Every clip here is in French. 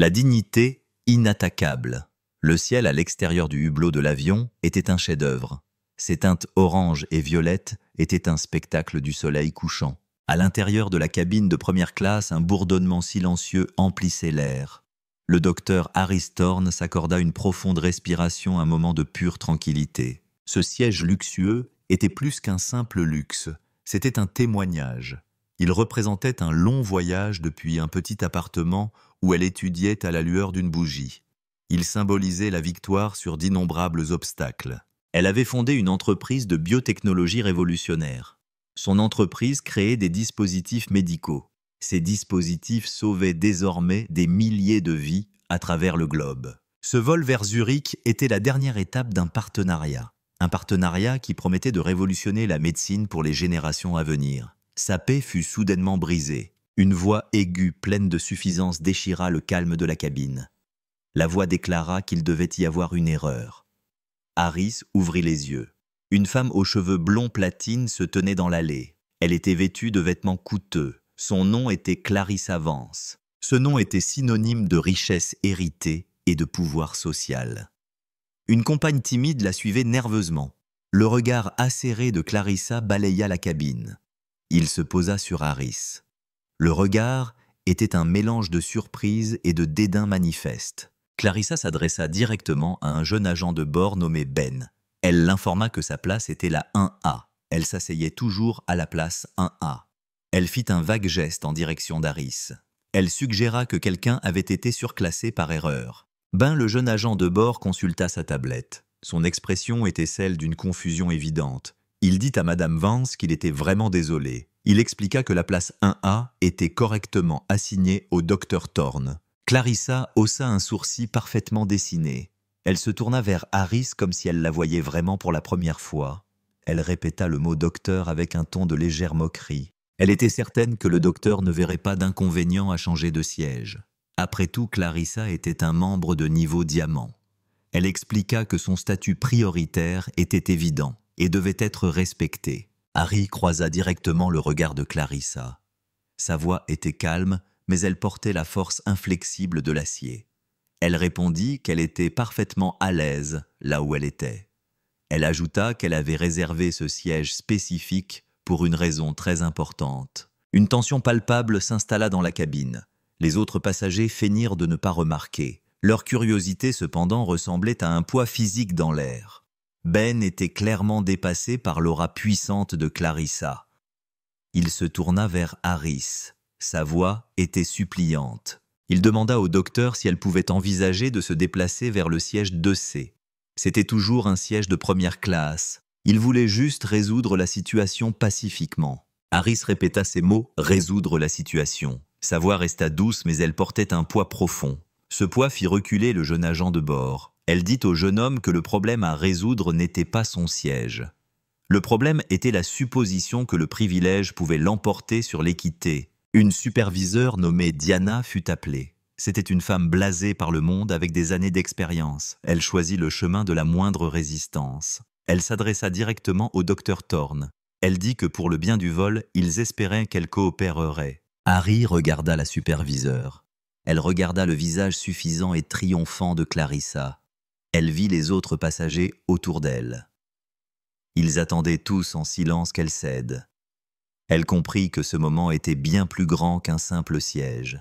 La dignité inattaquable. Le ciel à l'extérieur du hublot de l'avion était un chef-d'œuvre. Ses teintes orange et violettes étaient un spectacle du soleil couchant. À l'intérieur de la cabine de première classe, un bourdonnement silencieux emplissait l'air. Le docteur Harris Thorne s'accorda une profonde respiration, un moment de pure tranquillité. Ce siège luxueux était plus qu'un simple luxe, c'était un témoignage. Il représentait un long voyage depuis un petit appartement où elle étudiait à la lueur d'une bougie. Il symbolisait la victoire sur d'innombrables obstacles. Elle avait fondé une entreprise de biotechnologie révolutionnaire. Son entreprise créait des dispositifs médicaux. Ces dispositifs sauvaient désormais des milliers de vies à travers le globe. Ce vol vers Zurich était la dernière étape d'un partenariat. Un partenariat qui promettait de révolutionner la médecine pour les générations à venir. Sa paix fut soudainement brisée. Une voix aiguë pleine de suffisance déchira le calme de la cabine. La voix déclara qu'il devait y avoir une erreur. Harris ouvrit les yeux. Une femme aux cheveux blonds platine se tenait dans l'allée. Elle était vêtue de vêtements coûteux. Son nom était Clarissa Vance. Ce nom était synonyme de richesse héritée et de pouvoir social. Une compagne timide la suivait nerveusement. Le regard acéré de Clarissa balaya la cabine. Il se posa sur Harris. Le regard était un mélange de surprise et de dédain manifeste. Clarissa s'adressa directement à un jeune agent de bord nommé Ben. Elle l'informa que sa place était la 1A. Elle s'asseyait toujours à la place 1A. Elle fit un vague geste en direction d'Harris. Elle suggéra que quelqu'un avait été surclassé par erreur. Ben, le jeune agent de bord, consulta sa tablette. Son expression était celle d'une confusion évidente. Il dit à Madame Vance qu'il était vraiment désolé. Il expliqua que la place 1A était correctement assignée au docteur Thorne. Clarissa haussa un sourcil parfaitement dessiné. Elle se tourna vers Harris comme si elle la voyait vraiment pour la première fois. Elle répéta le mot « docteur » avec un ton de légère moquerie. Elle était certaine que le docteur ne verrait pas d'inconvénient à changer de siège. Après tout, Clarissa était un membre de niveau diamant. Elle expliqua que son statut prioritaire était évident et devait être respecté. Harry croisa directement le regard de Clarissa. Sa voix était calme, mais elle portait la force inflexible de l'acier. Elle répondit qu'elle était parfaitement à l'aise là où elle était. Elle ajouta qu'elle avait réservé ce siège spécifique pour une raison très importante. Une tension palpable s'installa dans la cabine. Les autres passagers feignirent de ne pas remarquer. Leur curiosité, cependant, ressemblait à un poids physique dans l'air. Ben était clairement dépassé par l'aura puissante de Clarissa. Il se tourna vers Harris. Sa voix était suppliante. Il demanda au docteur si elle pouvait envisager de se déplacer vers le siège 2C. C'était toujours un siège de première classe. Il voulait juste résoudre la situation pacifiquement. Harris répéta ces mots « résoudre la situation ». Sa voix resta douce, mais elle portait un poids profond. Ce poids fit reculer le jeune agent de bord. Elle dit au jeune homme que le problème à résoudre n'était pas son siège. Le problème était la supposition que le privilège pouvait l'emporter sur l'équité. Une superviseure nommée Diana fut appelée. C'était une femme blasée par le monde avec des années d'expérience. Elle choisit le chemin de la moindre résistance. Elle s'adressa directement au docteur Thorne. Elle dit que pour le bien du vol, ils espéraient qu'elle coopérerait. Harry regarda la superviseure. Elle regarda le visage suffisant et triomphant de Clarissa. Elle vit les autres passagers autour d'elle. Ils attendaient tous en silence qu'elle cède. Elle comprit que ce moment était bien plus grand qu'un simple siège.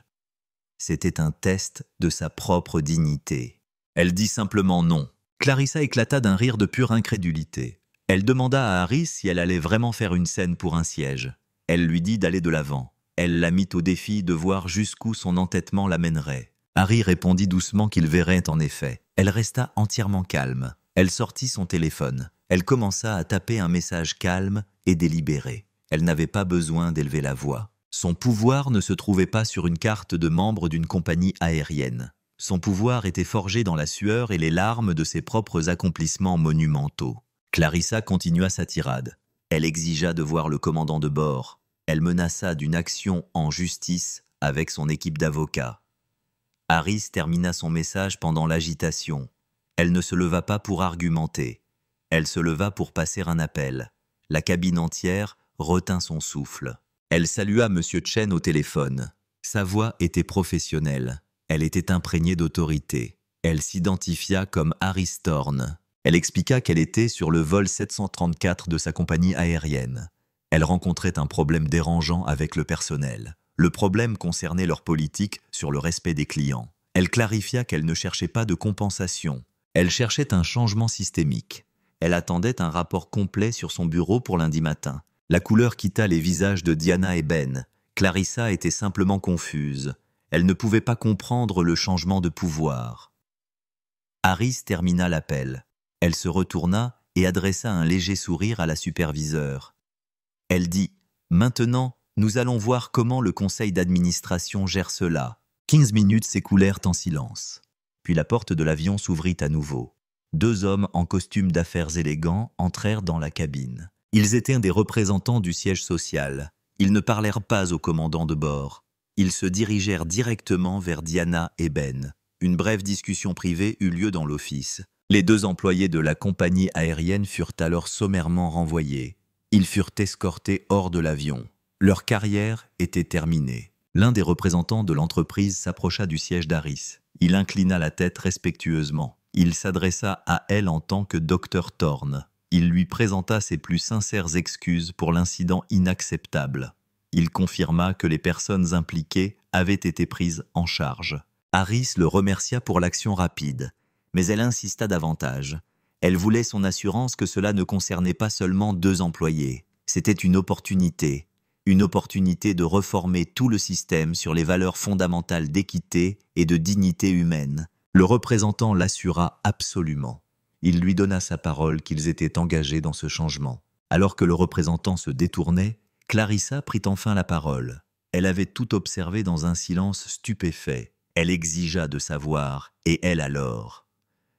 C'était un test de sa propre dignité. Elle dit simplement non. Clarissa éclata d'un rire de pure incrédulité. Elle demanda à Harry si elle allait vraiment faire une scène pour un siège. Elle lui dit d'aller de l'avant. Elle la mit au défi de voir jusqu'où son entêtement l'amènerait. Harry répondit doucement qu'il verrait en effet. Elle resta entièrement calme. Elle sortit son téléphone. Elle commença à taper un message calme et délibéré. Elle n'avait pas besoin d'élever la voix. Son pouvoir ne se trouvait pas sur une carte de membre d'une compagnie aérienne. Son pouvoir était forgé dans la sueur et les larmes de ses propres accomplissements monumentaux. Clarissa continua sa tirade. Elle exigea de voir le commandant de bord. Elle menaça d'une action en justice avec son équipe d'avocats. Harris termina son message pendant l'agitation. Elle ne se leva pas pour argumenter. Elle se leva pour passer un appel. La cabine entière retint son souffle. Elle salua M. Chen au téléphone. Sa voix était professionnelle. Elle était imprégnée d'autorité. Elle s'identifia comme Harris Thorne. Elle expliqua qu'elle était sur le vol 734 de sa compagnie aérienne. Elle rencontrait un problème dérangeant avec le personnel. Le problème concernait leur politique sur le respect des clients. Elle clarifia qu'elle ne cherchait pas de compensation. Elle cherchait un changement systémique. Elle attendait un rapport complet sur son bureau pour lundi matin. La couleur quitta les visages de Diana et Ben. Clarissa était simplement confuse. Elle ne pouvait pas comprendre le changement de pouvoir. Harris termina l'appel. Elle se retourna et adressa un léger sourire à la superviseure. Elle dit « Maintenant, nous allons voir comment le conseil d'administration gère cela. » 15 minutes s'écoulèrent en silence. Puis la porte de l'avion s'ouvrit à nouveau. 2 hommes en costume d'affaires élégants entrèrent dans la cabine. Ils étaient des représentants du siège social. Ils ne parlèrent pas au commandant de bord. Ils se dirigèrent directement vers Diana et Ben. Une brève discussion privée eut lieu dans l'office. Les 2 employés de la compagnie aérienne furent alors sommairement renvoyés. Ils furent escortés hors de l'avion. Leur carrière était terminée. L'un des représentants de l'entreprise s'approcha du siège d'Harris. Il inclina la tête respectueusement. Il s'adressa à elle en tant que Dr Thorne. Il lui présenta ses plus sincères excuses pour l'incident inacceptable. Il confirma que les personnes impliquées avaient été prises en charge. Harris le remercia pour l'action rapide, mais elle insista davantage. Elle voulait son assurance que cela ne concernait pas seulement 2 employés. C'était une opportunité de reformer tout le système sur les valeurs fondamentales d'équité et de dignité humaine. Le représentant l'assura absolument. Il lui donna sa parole qu'ils étaient engagés dans ce changement. Alors que le représentant se détournait, Clarissa prit enfin la parole. Elle avait tout observé dans un silence stupéfait. Elle exigea de savoir, et elle alors.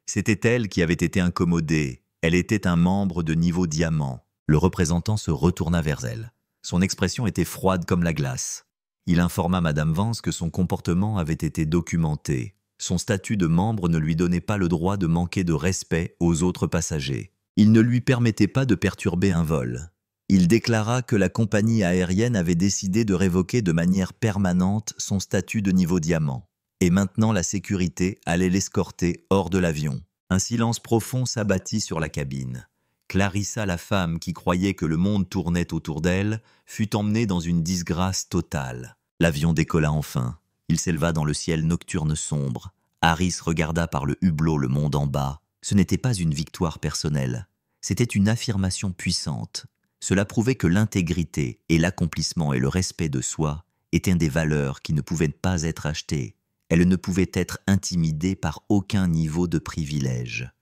C'était elle qui avait été incommodée. Elle était un membre de niveau diamant. Le représentant se retourna vers elle. Son expression était froide comme la glace. Il informa Madame Vance que son comportement avait été documenté. Son statut de membre ne lui donnait pas le droit de manquer de respect aux autres passagers. Il ne lui permettait pas de perturber un vol. Il déclara que la compagnie aérienne avait décidé de révoquer de manière permanente son statut de niveau diamant. Et maintenant la sécurité allait l'escorter hors de l'avion. Un silence profond s'abattit sur la cabine. Clarissa, la femme qui croyait que le monde tournait autour d'elle, fut emmenée dans une disgrâce totale. L'avion décolla enfin. Il s'éleva dans le ciel nocturne sombre. Harris regarda par le hublot le monde en bas. Ce n'était pas une victoire personnelle. C'était une affirmation puissante. Cela prouvait que l'intégrité et l'accomplissement et le respect de soi étaient des valeurs qui ne pouvaient pas être achetées. Elles ne pouvaient être intimidées par aucun niveau de privilège.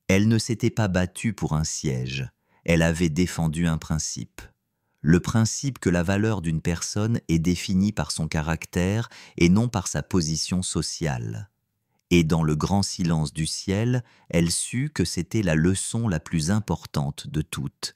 Elle ne s'était pas battue pour un siège. Elle avait défendu un principe. Le principe que la valeur d'une personne est définie par son caractère et non par sa position sociale. Et dans le grand silence du ciel, elle sut que c'était la leçon la plus importante de toutes.